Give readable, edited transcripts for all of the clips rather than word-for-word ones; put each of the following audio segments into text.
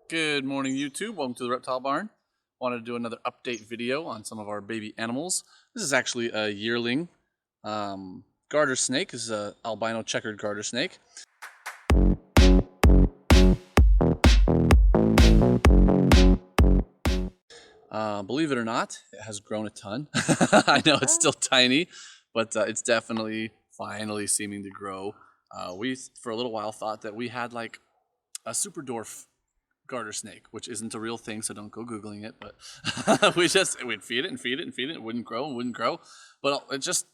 Good morning, YouTube. Welcome to the Reptile Barn. Wanted to do another update video on some of our baby animals. This is actually a yearling garter snake. This is an albino checkered garter snake. Believe it or not, it has grown a ton. I know it's still tiny, but it's definitely finally seeming to grow. We, for a little while, thought that we had like a super dwarf garter snake, which isn't a real thing, so don't go Googling it, but we'd feed it and feed it and feed it. It wouldn't grow and wouldn't grow, but it just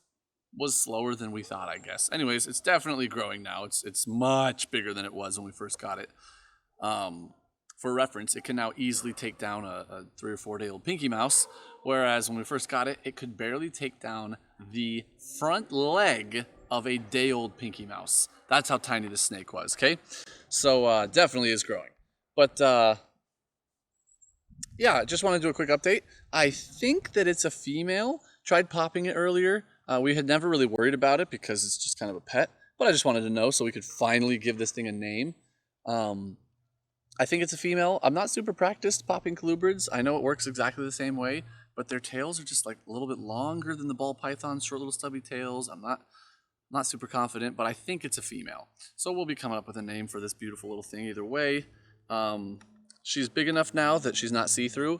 was slower than we thought, I guess. Anyways, it's definitely growing now. It's much bigger than it was when we first got it. For reference, it can now easily take down a 3 or 4 day old pinky mouse, whereas when we first got it, it could barely take down the front leg of a day old pinky mouse. That's how tiny the snake was, okay? So definitely is growing. But yeah, just want to do a quick update. I think that it's a female. Tried popping it earlier. We had never really worried about it because it's just kind of a pet, but I just wanted to know so we could finally give this thing a name. I think it's a female. I'm not super practiced popping colubrids. I know it works exactly the same way, but their tails are just like a little bit longer than the ball pythons, short little stubby tails. I'm not super confident, but I think it's a female. So we'll be coming up with a name for this beautiful little thing either way. She's big enough now that she's not see-through.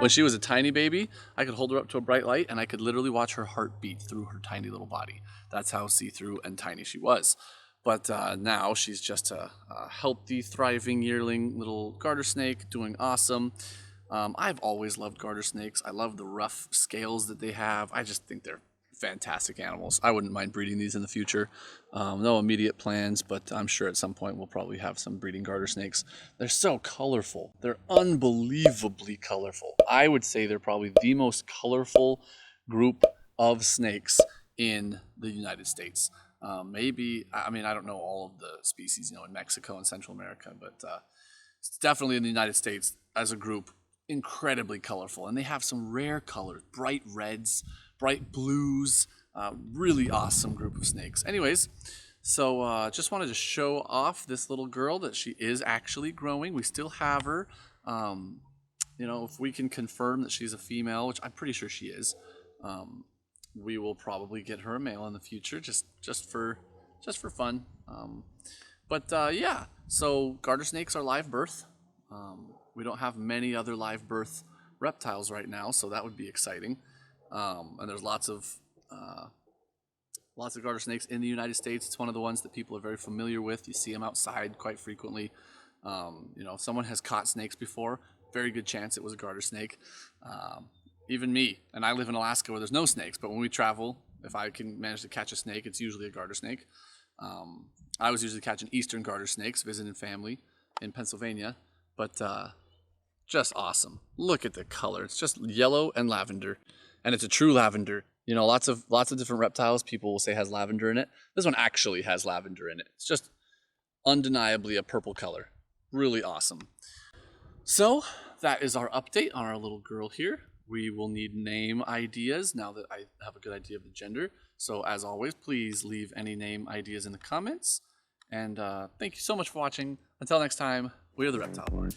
When she was a tiny baby, I could hold her up to a bright light and I could literally watch her heart beat through her tiny little body. That's how see-through and tiny she was. But now she's just a healthy, thriving yearling little garter snake, doing awesome. I've always loved garter snakes. I love the rough scales that they have. I just think they're fantastic animals. I wouldn't mind breeding these in the future. No immediate plans, but I'm sure at some point we'll probably have some breeding garter snakes. They're so colorful. They're unbelievably colorful. I would say they're probably the most colorful group of snakes in the United States. Maybe, I mean, I don't know all of the species, in Mexico and Central America, but it's definitely in the United States as a group, incredibly colorful. And they have some rare colors, bright reds, bright blues, really awesome group of snakes. Anyways, so just wanted to show off this little girl that she is actually growing. We still have her. If we can confirm that she's a female, which I'm pretty sure she is, we will probably get her a male in the future, just for fun. Yeah, so garter snakes are live birth. We don't have many other live birth reptiles right now, so that would be exciting. And there's lots of garter snakes in the United States. It's one of the ones that people are very familiar with. You see them outside quite frequently. If someone has caught snakes before, very good chance it was a garter snake. Even me, and I live in Alaska where there's no snakes, but when we travel, if I can manage to catch a snake, it's usually a garter snake. I was usually catching eastern garter snakes, visiting family in Pennsylvania, but just awesome. Look at the color. It's just yellow and lavender, and it's a true lavender. Lots of different reptiles people will say has lavender in it. This one actually has lavender in it. It's just undeniably a purple color. Really awesome. So that is our update on our little girl here. We will need name ideas now that I have a good idea of the gender. So as always, please leave any name ideas in the comments. And thank you so much for watching. Until next time, we are the Reptile Barn.